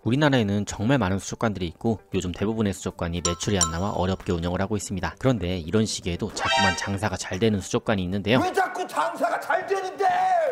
우리나라에는 정말 많은 수족관들이 있고 요즘 대부분의 수족관이 매출이 안 나와 어렵게 운영을 하고 있습니다. 그런데 이런 시기에도 자꾸만 장사가 잘 되는 수족관이 있는데요. 왜 자꾸 장사가 잘 되는데?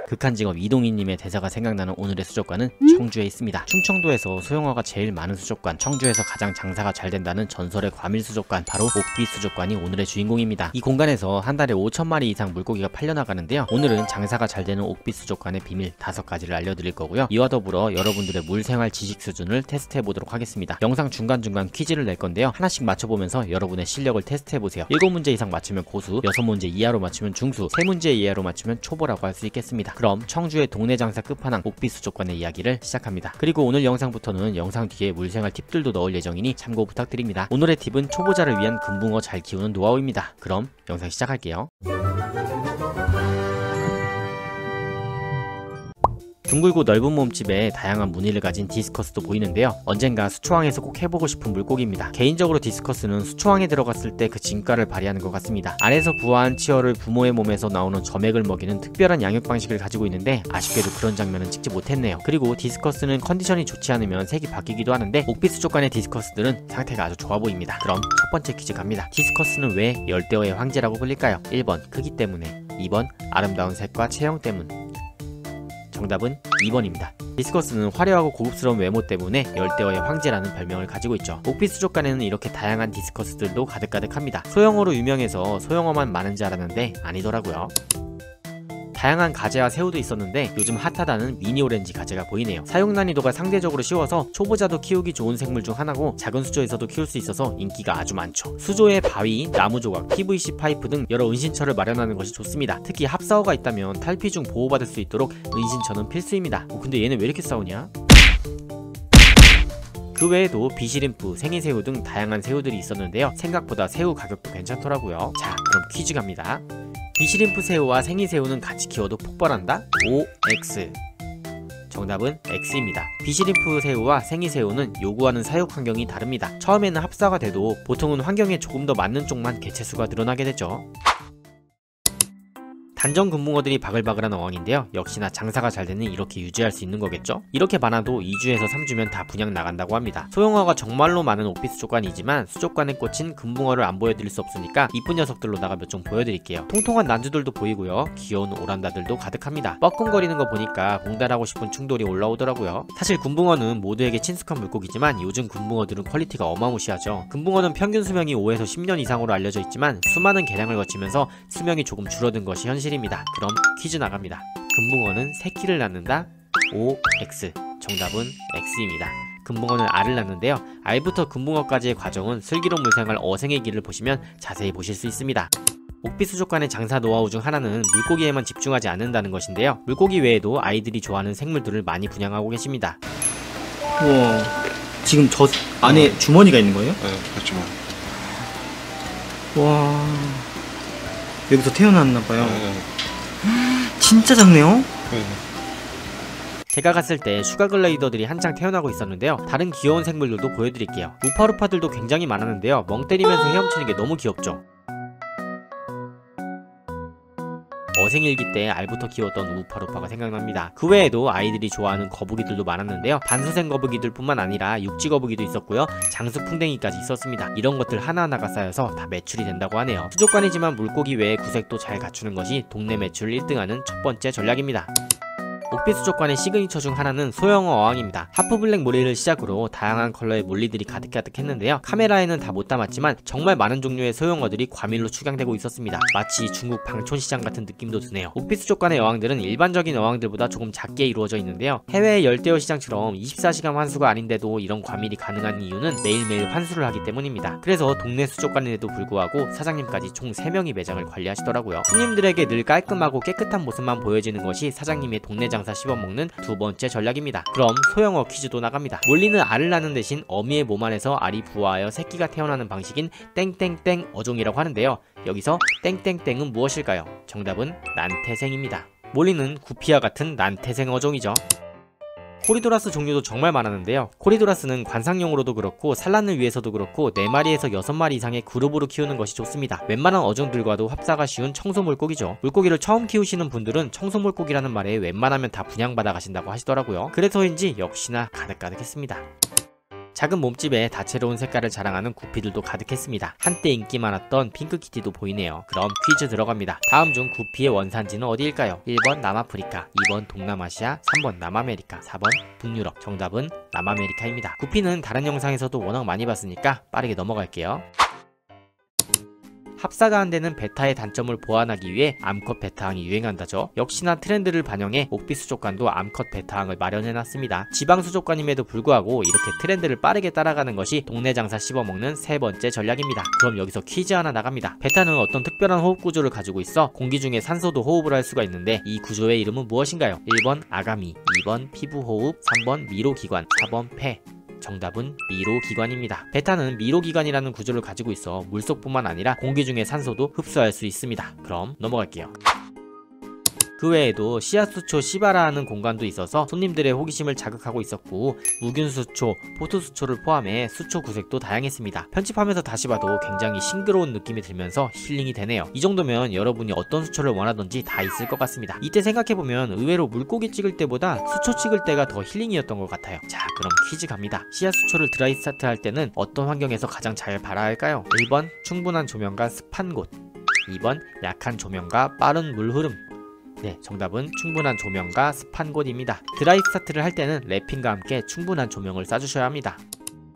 극한직업 이동희님의 대사가 생각나는 오늘의 수족관은 청주에 있습니다. 충청도에서 소형어가 제일 많은 수족관, 청주에서 가장 장사가 잘 된다는 전설의 과밀수족관, 바로 옥비수족관이 오늘의 주인공입니다. 이 공간에서 한 달에 5,000마리 이상 물고기가 팔려나가는데요. 오늘은 장사가 잘 되는 옥비수족관의 비밀 5가지를 알려드릴 거고요. 이와 더불어 여러분들의 물생활 지식 수준을 테스트해보도록 하겠습니다. 영상 중간중간 퀴즈를 낼 건데요. 하나씩 맞춰보면서 여러분의 실력을 테스트해보세요. 7문제 이상 맞추면 고수, 6문제 이하로 맞추면 중수, 3문제 이하로 맞추면 초보라고 할 수 있겠습니다. 그럼 청주의 동네 장사 끝판왕 옥비수족관의 이야기를 시작합니다. 그리고 오늘 영상부터는 영상 뒤에 물생활 팁들도 넣을 예정이니 참고 부탁드립니다. 오늘의 팁은 초보자를 위한 금붕어 잘 키우는 노하우입니다. 그럼 영상 시작할게요. 둥글고 넓은 몸집에 다양한 무늬를 가진 디스커스도 보이는데요. 언젠가 수초왕에서 꼭 해보고 싶은 물고기입니다. 개인적으로 디스커스는 수초왕에 들어갔을 때 그 진가를 발휘하는 것 같습니다. 알에서 부화한 치어를 부모의 몸에서 나오는 점액을 먹이는 특별한 양육 방식을 가지고 있는데 아쉽게도 그런 장면은 찍지 못했네요. 그리고 디스커스는 컨디션이 좋지 않으면 색이 바뀌기도 하는데 옥비수족관의 디스커스들은 상태가 아주 좋아 보입니다. 그럼 첫 번째 퀴즈 갑니다. 디스커스는 왜 열대어의 황제라고 불릴까요? 1번 크기 때문에, 2번 아름다운 색과 체형 때문. 정답은 2번입니다. 디스커스는 화려하고 고급스러운 외모 때문에 열대어의 황제라는 별명을 가지고 있죠. 옥비수족관에는 이렇게 다양한 디스커스들도 가득가득합니다. 소형어로 유명해서 소형어만 많은 줄 알았는데 아니더라고요. 다양한 가재와 새우도 있었는데 요즘 핫하다는 미니 오렌지 가재가 보이네요. 사용 난이도가 상대적으로 쉬워서 초보자도 키우기 좋은 생물 중 하나고 작은 수조에서도 키울 수 있어서 인기가 아주 많죠. 수조에 바위, 나무 조각, PVC 파이프 등 여러 은신처를 마련하는 것이 좋습니다. 특히 합사어가 있다면 탈피 중 보호받을 수 있도록 은신처는 필수입니다. 근데 얘는 왜 이렇게 싸우냐? 그 외에도 비시림프, 생이새우 등 다양한 새우들이 있었는데요. 생각보다 새우 가격도 괜찮더라고요. 자, 그럼 퀴즈 갑니다. 비시림프 새우와 생이새우는 같이 키워도 폭발한다? O, X. 정답은 X입니다. 비시림프 새우와 생이새우는 요구하는 사육 환경이 다릅니다. 처음에는 합사가 돼도 보통은 환경에 조금 더 맞는 쪽만 개체수가 늘어나게 되죠. 단정 금붕어들이 바글바글한 어항인데요. 역시나 장사가 잘 되는 이렇게 유지할 수 있는 거겠죠? 이렇게 많아도 2주에서 3주면 다 분양 나간다고 합니다. 소형어가 정말로 많은 옥비수족관이지만 수족관에 꽂힌 금붕어를 안 보여드릴 수 없으니까 이쁜 녀석들로다가 몇 종 보여드릴게요. 통통한 난주들도 보이고요. 귀여운 오란다들도 가득합니다. 뻐끔거리는 거 보니까 봉달하고 싶은 충돌이 올라오더라고요. 사실 금붕어는 모두에게 친숙한 물고기지만 요즘 금붕어들은 퀄리티가 어마무시하죠. 금붕어는 평균 수명이 5에서 10년 이상으로 알려져 있지만 수많은 개량을 거치면서 수명이 조금 줄어든 것이 현실입니다. 그럼 퀴즈 나갑니다. 금붕어는 새끼를 낳는다? O, X. 정답은 X입니다. 금붕어는 알을 낳는데요. 알부터 금붕어까지의 과정은 슬기로운 물생활 어생의 길을 보시면 자세히 보실 수 있습니다. 옥비수족관의 장사 노하우 중 하나는 물고기에만 집중하지 않는다는 것인데요. 물고기 외에도 아이들이 좋아하는 생물들을 많이 분양하고 계십니다. 우와, 지금 저 안에 주머니가 있는 거예요? 네, 그렇죠. 와, 여기서 태어났나봐요. 네. 진짜 작네요? 네. 제가 갔을 때 슈가글라이더들이 한창 태어나고 있었는데요. 다른 귀여운 생물들도 보여드릴게요. 우파루파들도 굉장히 많았는데요. 멍 때리면서 헤엄치는 게 너무 귀엽죠. 어생일기 때 알부터 키웠던 우파루파가 생각납니다. 그 외에도 아이들이 좋아하는 거북이들도 많았는데요. 반수생 거북이들 뿐만 아니라 육지 거북이도 있었고요. 장수풍뎅이까지 있었습니다. 이런 것들 하나하나가 쌓여서 다 매출이 된다고 하네요. 수족관이지만 물고기 외에 구색도 잘 갖추는 것이 동네 매출 1등하는 첫 번째 전략입니다. 옥비수족관의 시그니처 중 하나는 소형어 어항입니다. 하프블랙 모래를 시작으로 다양한 컬러의 몰리들이 가득가득했는데요. 카메라에는 다 못 담았지만 정말 많은 종류의 소형어들이 과밀로 축양되고 있었습니다. 마치 중국 방촌시장 같은 느낌도 드네요. 옥비수족관의 어항들은 일반적인 어항들보다 조금 작게 이루어져 있는데요. 해외의 열대어 시장처럼 24시간 환수가 아닌데도 이런 과밀이 가능한 이유는 매일매일 환수를 하기 때문입니다. 그래서 동네 수족관인데도 불구하고 사장님까지 총 3명이 매장을 관리하시더라고요. 손님들에게 늘 깔끔하고 깨끗한 모습만 보여지는 것이 사장님의 동네 장사 씹어먹는 두 번째 전략입니다. 그럼 소형어 퀴즈도 나갑니다. 몰리는 알을 낳는 대신 어미의 몸 안에서 알이 부화하여 새끼가 태어나는 방식인 땡땡땡 어종이라고 하는데요. 여기서 땡땡땡은 무엇일까요? 정답은 난태생입니다. 몰리는 구피와 같은 난태생 어종이죠. 코리도라스 종류도 정말 많았는데요. 코리도라스는 관상용으로도 그렇고 산란을 위해서도 그렇고 4마리에서 6마리 이상의 그룹으로 키우는 것이 좋습니다. 웬만한 어종들과도 합사가 쉬운 청소물고기죠. 물고기를 처음 키우시는 분들은 청소물고기라는 말에 웬만하면 다 분양받아 가신다고 하시더라고요. 그래서인지 역시나 가득가득했습니다. 작은 몸집에 다채로운 색깔을 자랑하는 구피들도 가득했습니다. 한때 인기 많았던 핑크키티도 보이네요. 그럼 퀴즈 들어갑니다. 다음 중 구피의 원산지는 어디일까요? 1번 남아프리카, 2번 동남아시아, 3번 남아메리카, 4번 북유럽. 정답은 남아메리카입니다. 구피는 다른 영상에서도 워낙 많이 봤으니까 빠르게 넘어갈게요. 합사가 안되는 베타의 단점을 보완하기 위해 암컷 베타항이 유행한다죠. 역시나 트렌드를 반영해 옥비수족관도 암컷 베타항을 마련해놨습니다. 지방수족관임에도 불구하고 이렇게 트렌드를 빠르게 따라가는 것이 동네 장사 씹어먹는 세 번째 전략입니다. 그럼 여기서 퀴즈 하나 나갑니다. 베타는 어떤 특별한 호흡 구조를 가지고 있어 공기 중에 산소도 호흡을 할 수가 있는데 이 구조의 이름은 무엇인가요? 1번 아가미, 2번 피부호흡, 3번 미로기관, 4번 폐. 정답은 미로기관입니다. 베타는 미로기관이라는 구조를 가지고 있어 물속뿐만 아니라 공기 중의 산소도 흡수할 수 있습니다. 그럼 넘어갈게요. 그 외에도 씨앗수초 시바라하는 공간도 있어서 손님들의 호기심을 자극하고 있었고 무균수초, 포토수초를 포함해 수초 구색도 다양했습니다. 편집하면서 다시 봐도 굉장히 싱그러운 느낌이 들면서 힐링이 되네요. 이 정도면 여러분이 어떤 수초를 원하던지 다 있을 것 같습니다. 이때 생각해보면 의외로 물고기 찍을 때보다 수초 찍을 때가 더 힐링이었던 것 같아요. 자, 그럼 퀴즈 갑니다. 씨앗수초를 드라이 스타트 할 때는 어떤 환경에서 가장 잘 발아야 할까요? 1번 충분한 조명과 습한 곳, 2번 약한 조명과 빠른 물 흐름. 네, 정답은 충분한 조명과 습한 곳입니다. 드라이 스타트를 할 때는 랩핑과 함께 충분한 조명을 쏴주셔야 합니다.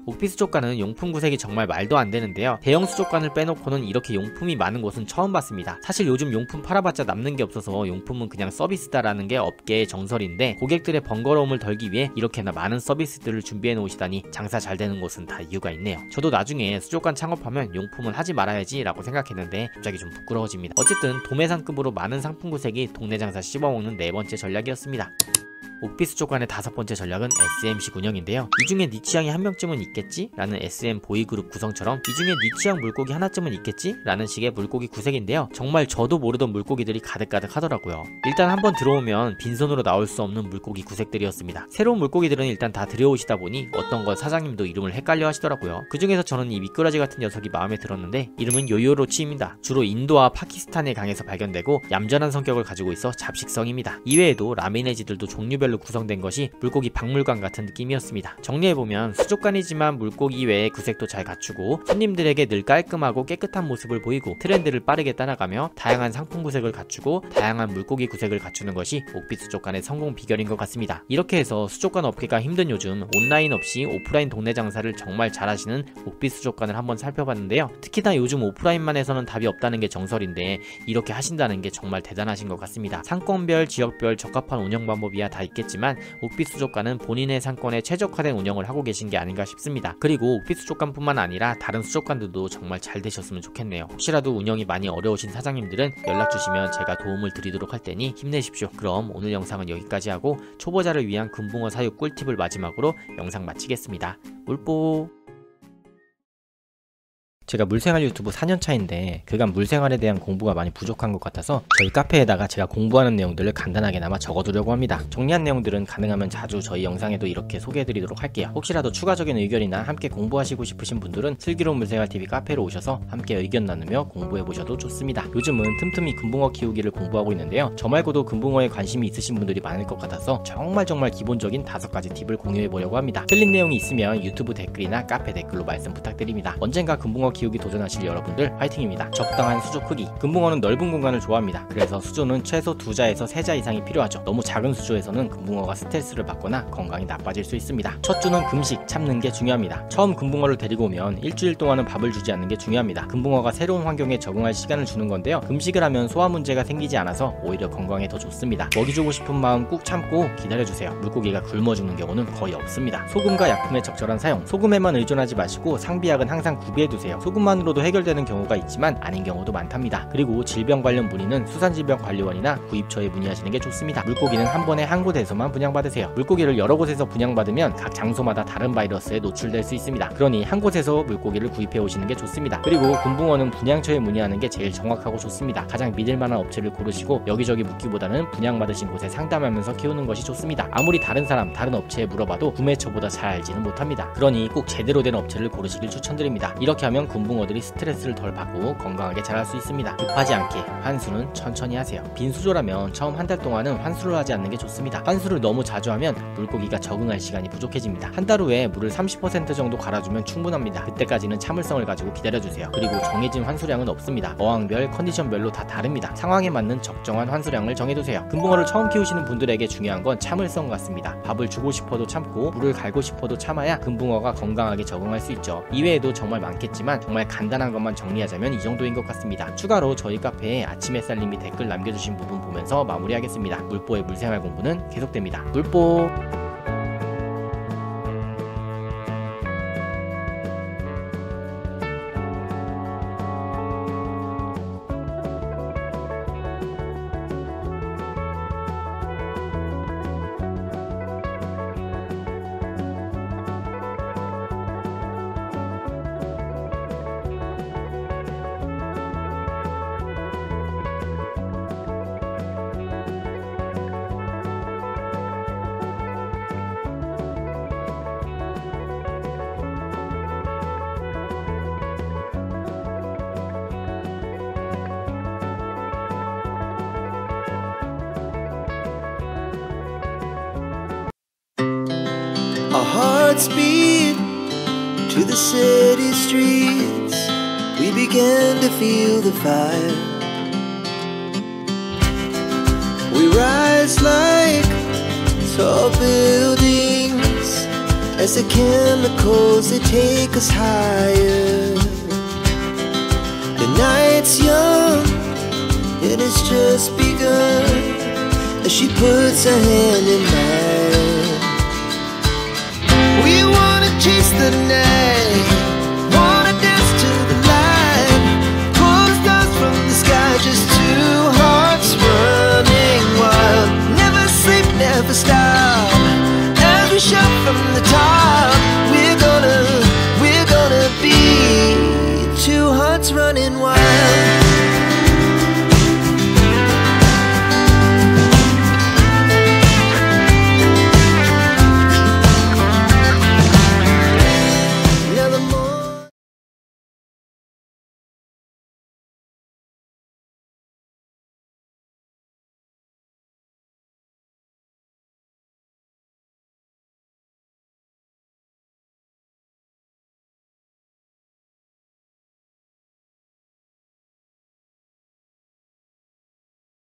옥피수족관은 용품 구색이 정말 말도 안 되는데요. 대형 수족관을 빼놓고는 이렇게 용품이 많은 곳은 처음 봤습니다. 사실 요즘 용품 팔아봤자 남는 게 없어서 용품은 그냥 서비스다라는 게 업계의 정설인데 고객들의 번거로움을 덜기 위해 이렇게나 많은 서비스들을 준비해 놓으시다니 장사 잘 되는 곳은 다 이유가 있네요. 저도 나중에 수족관 창업하면 용품은 하지 말아야지 라고 생각했는데 갑자기 좀 부끄러워집니다. 어쨌든 도매상급으로 많은 상품 구색이 동네 장사 씹어먹는 네 번째 전략이었습니다. 옥피수족관의 5번째 전략은 SMC 군형인데요. 이 중에 네 취향이 한 명쯤은 있겠지? 라는 SM 보이그룹 구성처럼 이 중에 네 취향 물고기 하나쯤은 있겠지? 라는 식의 물고기 구색인데요. 정말 저도 모르던 물고기들이 가득가득 하더라고요. 일단 한번 들어오면 빈손으로 나올 수 없는 물고기 구색들이었습니다. 새로운 물고기들은 일단 다 들여오시다 보니 어떤 건 사장님도 이름을 헷갈려 하시더라고요. 그 중에서 저는 이 미꾸라지 같은 녀석이 마음에 들었는데 이름은 요요로치입니다. 주로 인도와 파키스탄의 강에서 발견되고 얌전한 성격을 가지고 있어 잡식성입니다. 이외에도 라미네지들도 종류별로 구성된 것이 물고기 박물관 같은 느낌이었습니다. 정리해보면 수족관이지만 물고기 외의 구색도 잘 갖추고 손님들에게 늘 깔끔하고 깨끗한 모습을 보이고 트렌드를 빠르게 따라가며 다양한 상품 구색을 갖추고 다양한 물고기 구색을 갖추는 것이 옥피수족관의 성공 비결인 것 같습니다. 이렇게 해서 수족관 업계가 힘든 요즘 온라인 없이 오프라인 동네 장사를 정말 잘하시는 옥피수족관을 한번 살펴봤는데요. 특히나 요즘 오프라인만 해서는 답이 없다는 게 정설인데 이렇게 하신다는 게 정말 대단하신 것 같습니다. 상권별, 지역별 적합한 운영 방법이야 다 있겠지만 옥피수족관은 본인의 상권에 최적화된 운영을 하고 계신 게 아닌가 싶습니다. 그리고 옥피수족관뿐만 아니라 다른 수족관들도 정말 잘 되셨으면 좋겠네요. 혹시라도 운영이 많이 어려우신 사장님들은 연락 주시면 제가 도움을 드리도록 할 테니 힘내십시오. 그럼 오늘 영상은 여기까지 하고 초보자를 위한 금붕어 사육 꿀팁을 마지막으로 영상 마치겠습니다. 물뽀. 제가 물생활 유튜브 4년차인데 그간 물생활에 대한 공부가 많이 부족한 것 같아서 저희 카페에다가 제가 공부하는 내용들을 간단하게나마 적어두려고 합니다. 정리한 내용들은 가능하면 자주 저희 영상에도 이렇게 소개해드리도록 할게요. 혹시라도 추가적인 의견이나 함께 공부하시고 싶으신 분들은 슬기로운 물생활TV 카페로 오셔서 함께 의견 나누며 공부해보셔도 좋습니다. 요즘은 틈틈이 금붕어 키우기를 공부하고 있는데요. 저 말고도 금붕어에 관심이 있으신 분들이 많을 것 같아서 정말 기본적인 5가지 팁을 공유해보려고 합니다. 틀린 내용이 있으면 유튜브 댓글이나 카페 댓글로 말씀 부탁드립니다. 언젠가 금붕어 키우기 도전하실 여러분들 화이팅입니다. 적당한 수조 크기. 금붕어는 넓은 공간을 좋아합니다. 그래서 수조는 최소 2자에서 3자 이상이 필요하죠. 너무 작은 수조에서는 금붕어가 스트레스를 받거나 건강이 나빠질 수 있습니다. 첫 주는 금식 참는 게 중요합니다. 처음 금붕어를 데리고 오면 일주일 동안은 밥을 주지 않는 게 중요합니다. 금붕어가 새로운 환경에 적응할 시간을 주는 건데요. 금식을 하면 소화 문제가 생기지 않아서 오히려 건강에 더 좋습니다. 먹이 주고 싶은 마음 꾹 참고 기다려주세요. 물고기가 굶어 죽는 경우는 거의 없습니다. 소금과 약품의 적절한 사용. 소금에만 의존하지 마시고 상비약은 항상 구비해두세요. 소금만으로도 해결되는 경우가 있지만 아닌 경우도 많답니다. 그리고 질병 관련 문의는 수산질병관리원이나 구입처에 문의하시는 게 좋습니다. 물고기는 한 번에 한 곳에서만 분양받으세요. 물고기를 여러 곳에서 분양받으면 각 장소마다 다른 바이러스에 노출될 수 있습니다. 그러니 한 곳에서 물고기를 구입해 오시는 게 좋습니다. 그리고 금붕어는 분양처에 문의하는 게 제일 정확하고 좋습니다. 가장 믿을만한 업체를 고르시고 여기저기 묻기보다는 분양받으신 곳에 상담하면서 키우는 것이 좋습니다. 아무리 다른 사람, 다른 업체에 물어봐도 구매처보다 잘 알지는 못합니다. 그러니 꼭 제대로 된 업체를 고르시길 추천드립니다. 이렇게 하면 금붕어들이 스트레스를 덜 받고 건강하게 자랄 수 있습니다. 급하지 않게 환수는 천천히 하세요. 빈수조라면 처음 한 달 동안은 환수를 하지 않는 게 좋습니다. 환수를 너무 자주 하면 물고기가 적응할 시간이 부족해집니다. 한 달 후에 물을 30% 정도 갈아주면 충분합니다. 그때까지는 참을성을 가지고 기다려주세요. 그리고 정해진 환수량은 없습니다. 어항별, 컨디션별로 다 다릅니다. 상황에 맞는 적정한 환수량을 정해두세요. 금붕어를 처음 키우시는 분들에게 중요한 건 참을성 같습니다. 밥을 주고 싶어도 참고 물을 갈고 싶어도 참아야 금붕어가 건강하게 적응할 수 있죠. 이외에도 정말 많겠지만 정말 간단한 것만 정리하자면 이 정도인 것 같습니다. 추가로 저희 카페에 아침 햇살님이 댓글 남겨주신 부분 보면서 마무리하겠습니다. 물보의 물생활 공부는 계속됩니다. 물보. Our hearts beat to the city streets. We began to feel the fire. We rise like tall buildings as the chemicals, they take us higher. The night's young, it has just begun as she puts her hand in mine. We wanna chase the night.